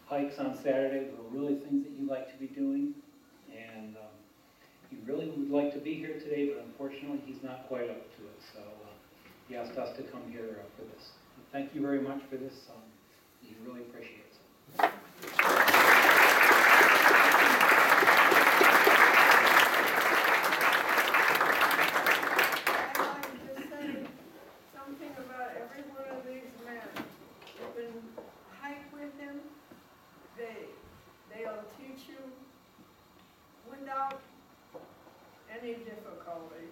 hikes on Saturday were really things that you like to be doing. And he really would like to be here today, but unfortunately he's not quite up to it. So he asked us to come here for this. Thank you very much for this. He really appreciates it. They'll teach you without any difficulty.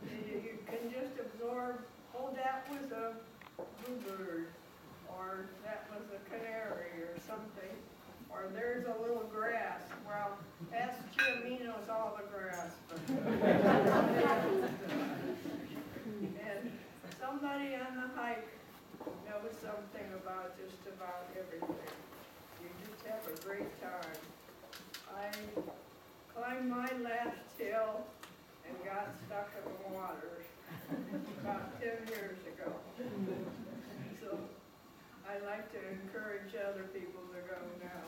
You can just absorb, oh, that was a bluebird, or that was a canary or something, or there's a little grass. Well, ask Jim, he knows all the grass. And somebody on the hike knows something about just about everything. You just have a great time. I climbed my last hill and got stuck in the water about 10 years ago. So I like to encourage other people to go now.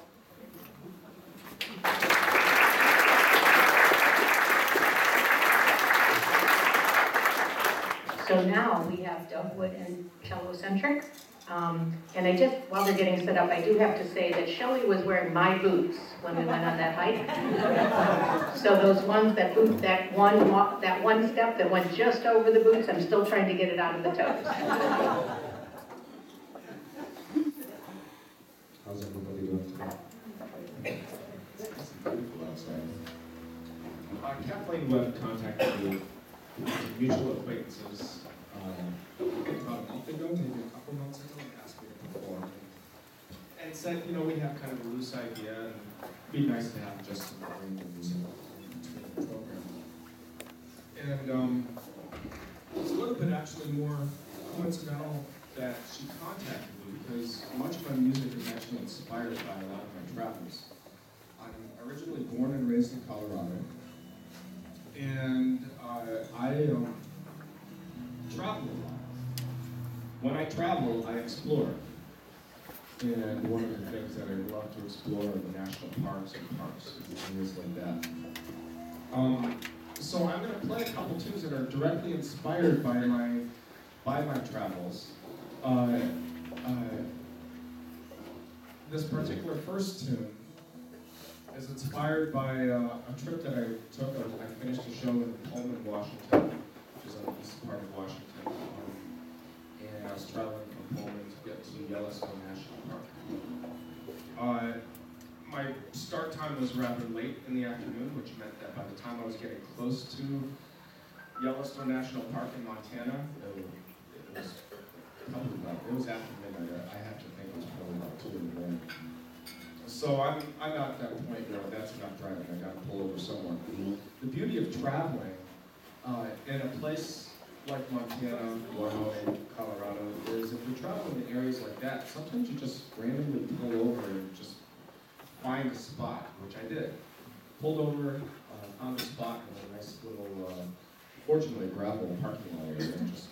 So now we have Dogwood and Cello-centric. And I just, while they're getting set up, I do have to say that Shelley was wearing my boots when we went on that hike. So those ones, that boot, that one step that went just over the boots, I'm still trying to get it out of the toes. How's everybody doing today? It's beautiful outside. Kathleen Webb contacted me, mutual acquaintances, about a month ago, maybe a couple months ago, and asked me to perform. And said, you know, we have kind of a loose idea, and it'd be nice to have just some oriental music between the program. And it's a little bit actually more coincidental that she contacted me, because much of my music is actually inspired by a lot of my travels. I'm originally born and raised in Colorado, and I travel a lot. When I travel, I explore. And one of the things that I love to explore are the national parks and parks and things like that. So I'm going to play a couple tunes that are directly inspired by my travels. This particular first tune is inspired by a trip that I took. I finished a show in Pullman, Washington, which is on the east part of Washington. And I was traveling from Pullman to get to Yellowstone National Park. My start time was rather late in the afternoon, which meant that by the time I was getting close to Yellowstone National Park in Montana, it was after midnight. I have to think it was probably about 2 in the morning. So I'm at that point where that's enough driving. I got to pull over somewhere. The beauty of traveling in a place like Montana, Wyoming, Colorado, is if you're traveling in areas like that, sometimes you just randomly pull over and just find a spot, which I did. Pulled over on the spot in a nice little, fortunately, gravel parking lot area, and just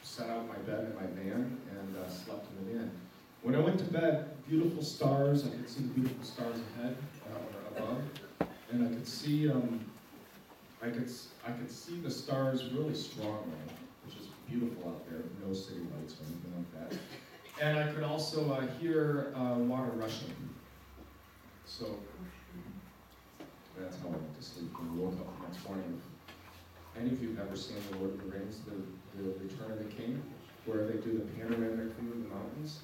set out my bed in my van and slept in the van. When I went to bed, beautiful stars. I could see the beautiful stars ahead or above, and I could see I could see the stars really strongly, which is beautiful out there. No city lights or anything like that. And I could also hear water rushing. So that's how I went to sleep when I woke up the next morning. Any of you have ever seen The Lord of the Rings, the Return of the King, where they do the panoramic view of the mountains?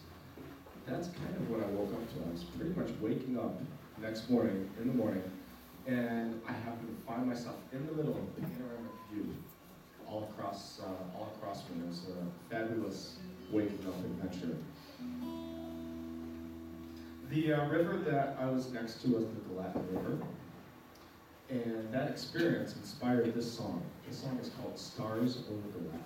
That's kind of what I woke up to. I was pretty much waking up next morning, in the morning, and I happened to find myself in the middle of a panoramic view all across me. It was a fabulous waking up adventure. The river that I was next to was the Gallatin River, and that experience inspired this song. This song is called Stars Over Gallatin.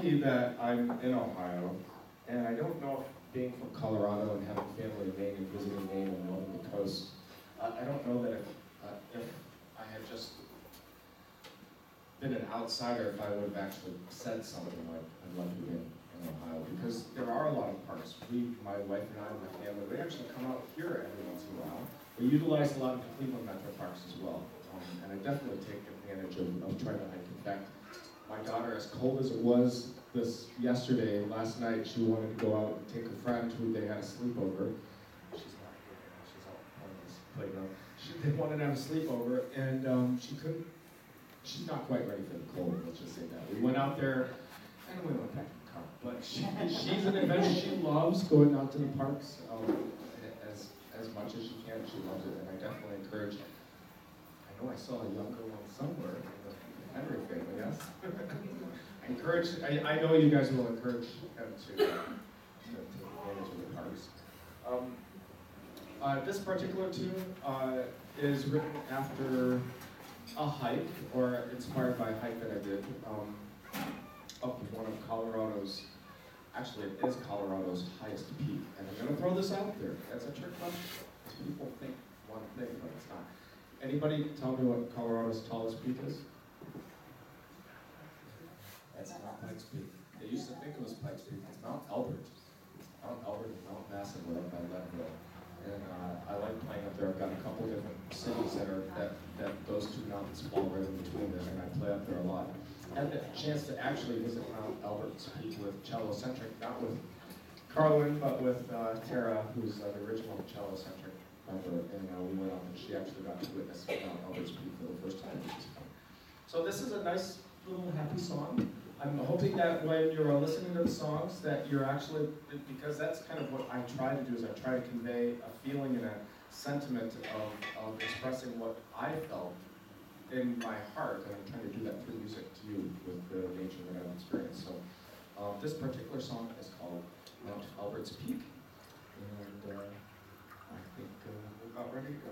lucky that I'm in Ohio, and I don't know if being from Colorado and having family in Maine and visiting Maine and knowing the coast, I don't know that if I had just been an outsider, if I would have actually said something like, I'd love to be in Ohio, because there are a lot of parks. My wife and I and my family, we actually come out here every once in a while. We utilize a lot of the Cleveland Metro Parks as well, and I definitely take advantage of trying to hike. In fact, my daughter, as cold as it was yesterday, last night, she wanted to go out and take a friend who they had a sleepover. She's not here now, she's out on this playground. They wanted to have a sleepover, and she couldn't. She's not quite ready for the cold, let's just say that. We went out there, and we went back to the car. But she's an adventure. She loves going out to the parks as much as she can. She loves it, and I definitely encourage. I know I saw a younger one somewhere in the Henry family, yes? I know you guys will encourage him to take advantage of the parks. This particular tune is written after a hike, or inspired by a hike that I did up one of Colorado's, actually it is Colorado's highest peak. And I'm going to throw this out there. That's a trick question. People think one thing, but it's not. Anybody tell me what Colorado's tallest peak is? That's not Pikes Peak. They used to think it was Pikes Peak. It's Mount Albert. Mount Albert and Mount Massive are up by Leadville. And I like playing up there. I've got a couple different cities that those two mountains fall right in between there, and I play up there a lot. I had the chance to actually visit Mount Albert's peak with Cello-Centric, not with Carlin, but with Tara, who's the original Cello-Centric member, and we went up and she actually got to witness Mount Albert's peak for the first time. So this is a nice little happy song. I'm hoping that when you're listening to the songs that you're actually, because that's kind of what I try to do, is I try to convey a feeling and a sentiment of expressing what I felt in my heart, and I'm trying to do that through music to you with the nature that I've experienced. So this particular song is called Mount Albert's Peak, and I think we're about ready to go.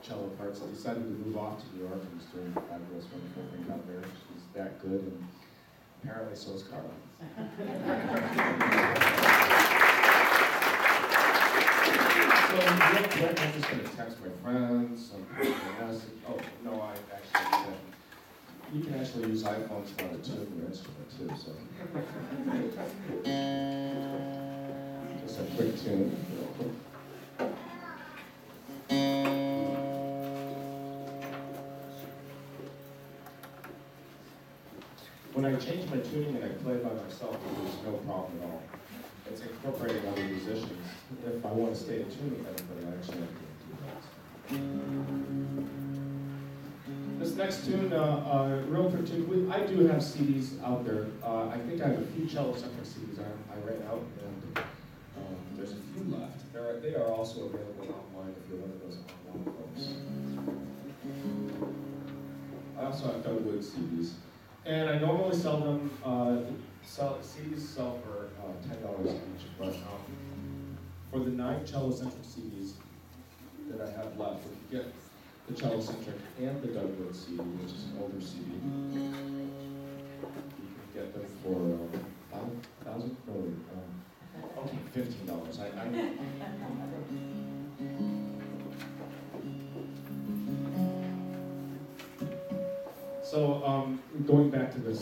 cello parts, decided to move off to New York and was doing a fabulous, wonderful thing out there. She's that good, and apparently so is Carla. So real quick, I'm just going to text my friends, some message. Oh, no, I actually you can actually use iPhones now to tune your instrument too, so. Just a quick tune, real quick. When I change my tuning and I play by myself, there's no problem at all. It's incorporating other musicians. If I want to stay in tune with everybody, I actually have to do that. This next tune, real quick tune, I do have CDs out there. I think I have a few cello-centric CDs I write out, and there's a few left. They are also available online if you're one of those online folks. I also have Dogwood CDs. And I normally sell them, CDs sell for $10 each, but for the 9 cello-centric CDs that I have left, if you get the cello-centric and the Dogwood CD, which is an older CD, you can get them for $1,000? No, okay, $15. So going back to this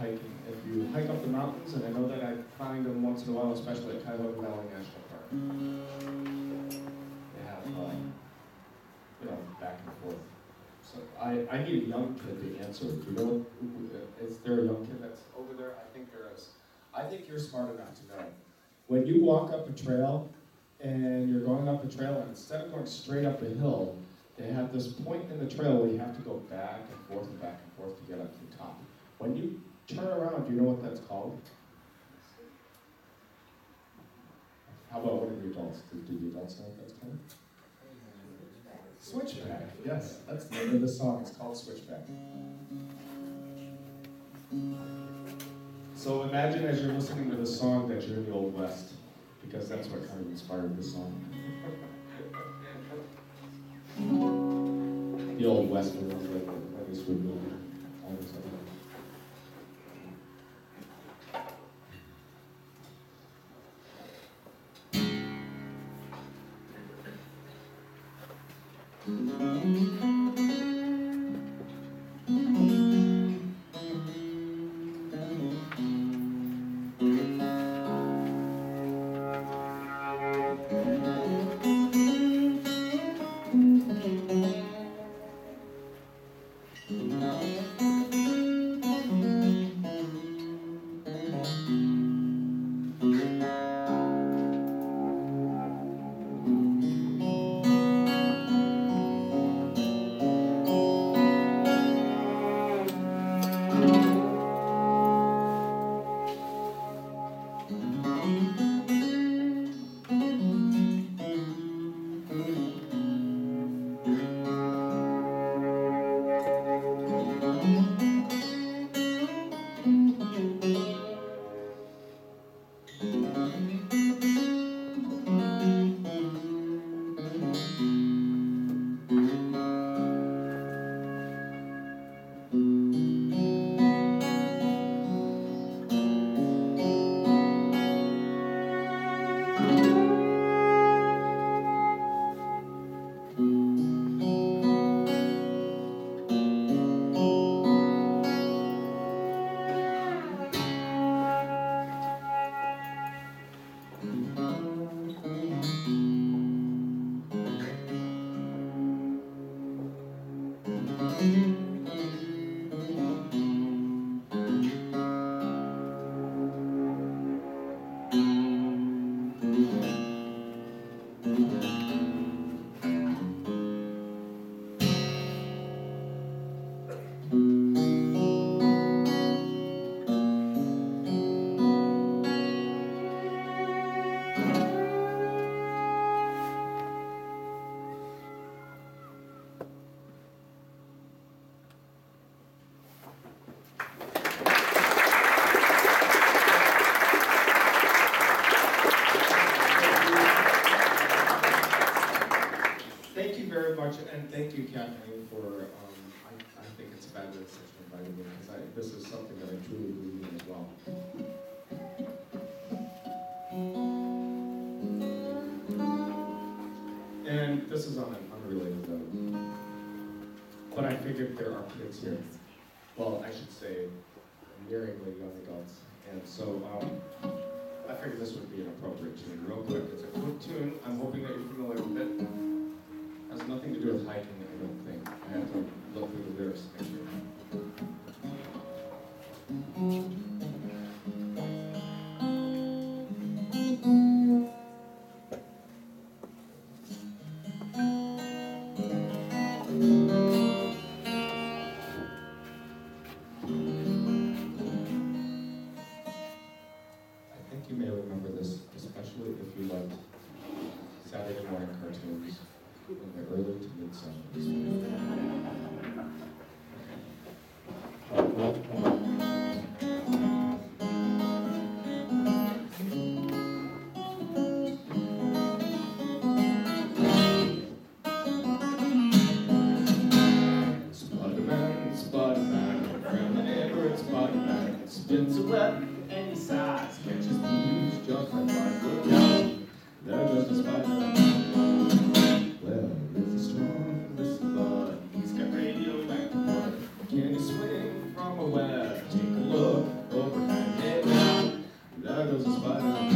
hiking, if you hike up the mountains, and I know that I find them once in a while, especially at Geauga Valley National Park, they have, back and forth. So I need a young kid to answer. Do you know, is there a young kid that's over there? I think there is. I think you're smart enough to know. When you walk up a trail, and you're going up a trail, and instead of going straight up the hill, they have this point in the trail where you have to go back and forth to get up to the top. When you turn around, do you know what that's called? How about one of the adults? Do the adults know what that's called? Switchback. Yes, that's the name of the song. It's called Switchback. So imagine as you're listening to the song that you're in the Old West, because that's what kind of inspired this song. The Old West was like the place would move all this other. And thank you, Kathleen, for, I think it's fabulous that you invited me, because this is something that I truly believe in as well. And this is on an unrelated note, but I figured there are kids here. Well, I should say, nearingly young adults. And so, I figured this would be an appropriate tune. Real quick, it's a quick tune. I'm hoping that you're familiar with it. Has nothing to do with hiking, I don't think. I have to look through the lyrics to make sure. I think you may remember this, especially if you liked Saturday morning cartoons in the early to mid-70s. Spider-Man, Spider-Man, from the neighborhood Spider-Man, spins a web any size, catches thieves just like flies. Look out, there goes the Spider-Man. Well, it's a strong listen bud, he's got radioactive blood. Can he swing from a web? Take a look overhead. Hey now, there goes the Spider-Man.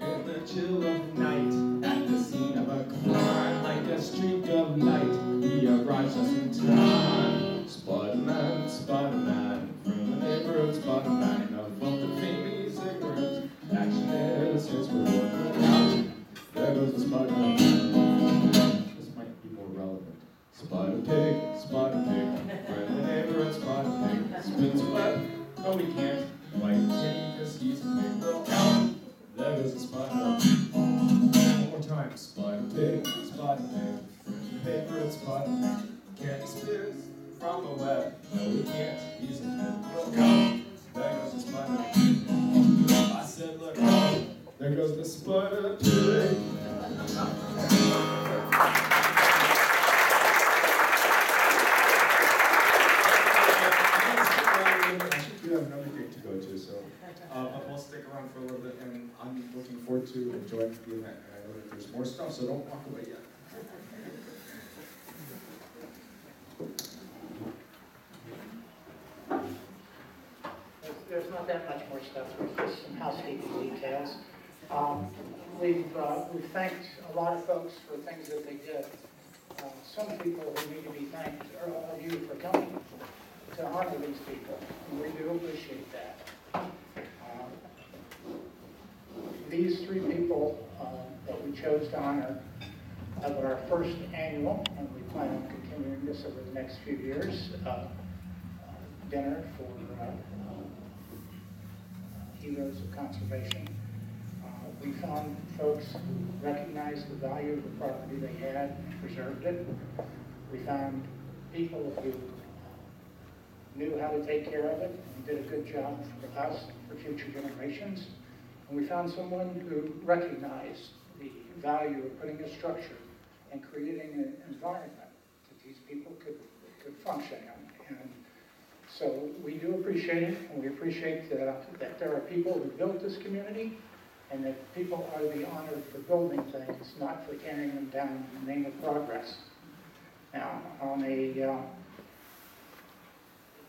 In the chill of the night, at the scene of a crime, like a streak of light, he arrives just in time. Spider-Man, Spider-man, from the neighborhood Spider-man, of the famous ignorant, action is his reward. Look out, there goes the Spider-Man. This might be more relevant. Spider-Pig, Spider-Pig, from the neighborhood Spider-Pig, spins a web, no he can't, like Kitty, cause he's a pig. Look out, there goes the Spider-Man. One more time. Spider-Pig, Spider-Pig, from the neighborhood Spider-Pig, can't spins from a web, no he can't, he's a pig. Look out, there goes the Spider-Pig. I said look out, there goes the Spider-Pig. You have another gig to go to, so I'll stick around for a little bit, and I'm looking forward to enjoying the event. And I know that there's more stuff, so don't walk away yet. There's not that much more stuff, there's just some housekeeping details. We've thanked a lot of folks for things that they did. Some people who need to be thanked are all of you for coming to honor these people, and we do appreciate that. These three people that we chose to honor of our first annual, and we plan on continuing this over the next few years, dinner for heroes of conservation. We found folks who recognized the value of the property they had and preserved it. We found people who knew how to take care of it and did a good job for us, for future generations. And we found someone who recognized the value of putting a structure and creating an environment that these people could function in. And so we do appreciate it, and we appreciate that there are people who built this community, and that people are to be honored for building things, not for tearing them down in the name of progress. Now, on a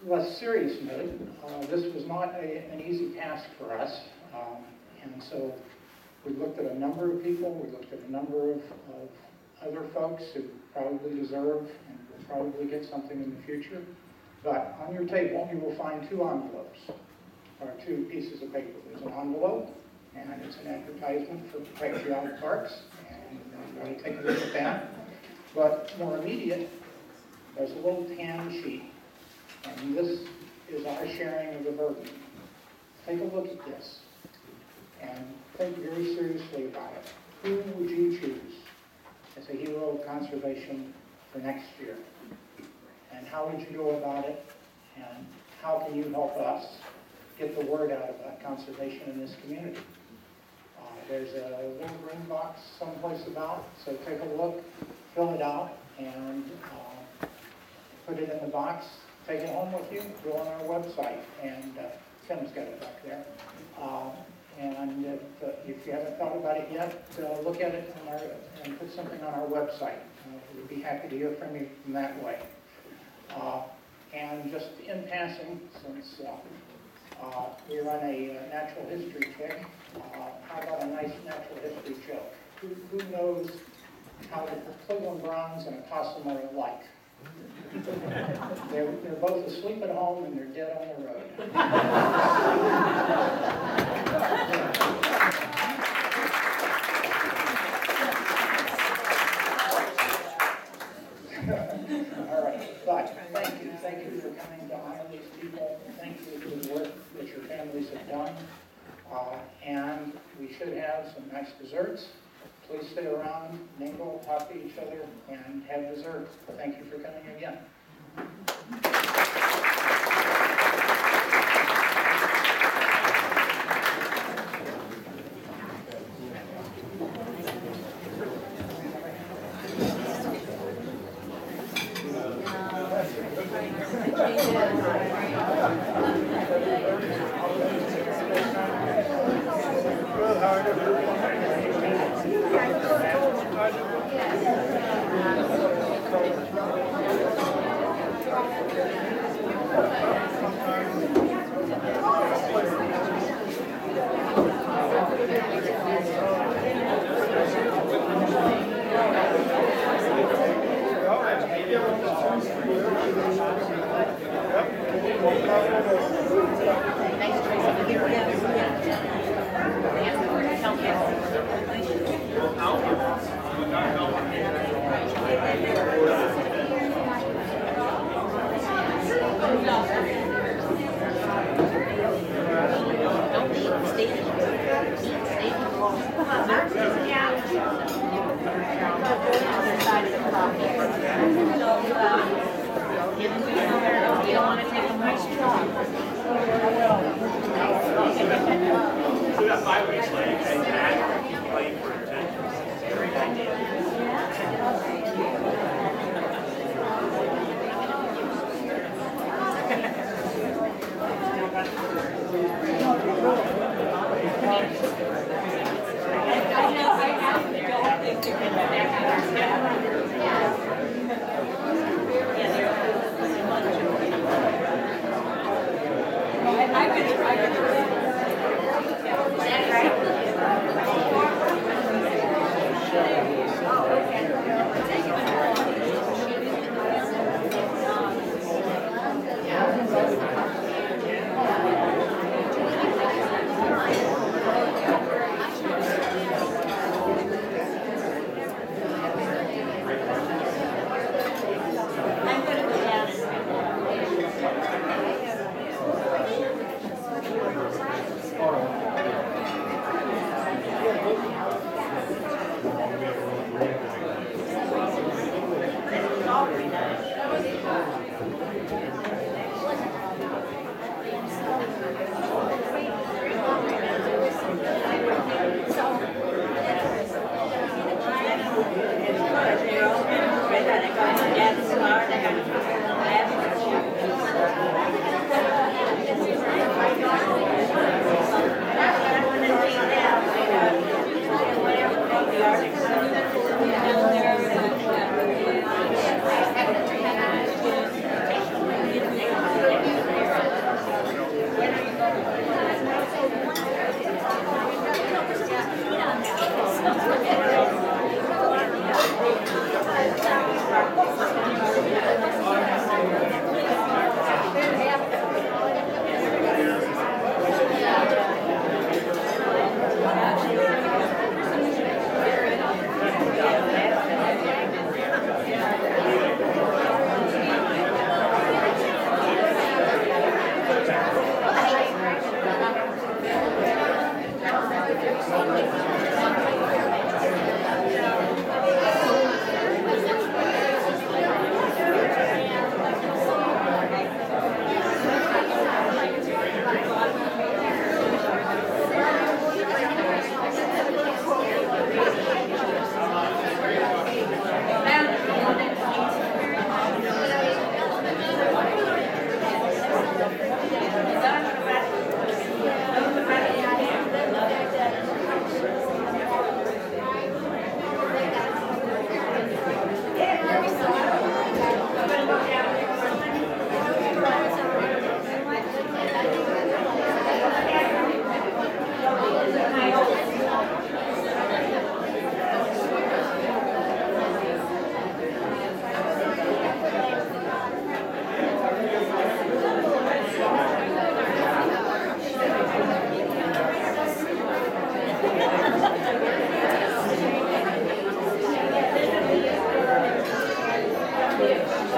less serious note, this was not an easy task for us, and so we looked at a number of people, we looked at a number of other folks who probably deserve and will probably get something in the future. But on your table, you will find two envelopes, or two pieces of paper. There's an envelope, and it's an advertisement for Protect Geauga Parks, and I'm going to take a look at that. But more immediate, there's a little tan sheet, and this is our sharing of the burden. Take a look at this, and think very seriously about it. Who would you choose as a hero of conservation for next year? And how would you go about it? And how can you help us get the word out about conservation in this community? There's a little green box someplace about, so take a look, fill it out, and put it in the box, take it home with you, go on our website, and Tim's got it back there. And if you haven't thought about it yet, look at it and put something on our website. We'd be happy to hear from you in that way. And just in passing, since we run a natural history kick, how about a nice natural history joke? Who knows how the Cleveland Browns and a possum are alike? They're both asleep at home and they're dead on the road. All right, but thank you for coming to honor these people. Thank you for the work that your families have done. And we should have some nice desserts. Please stay around, mingle, talk to each other, and have dessert. Thank you for coming again.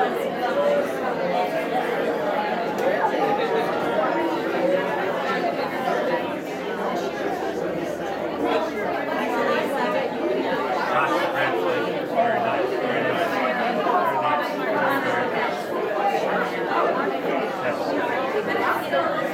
Very nice.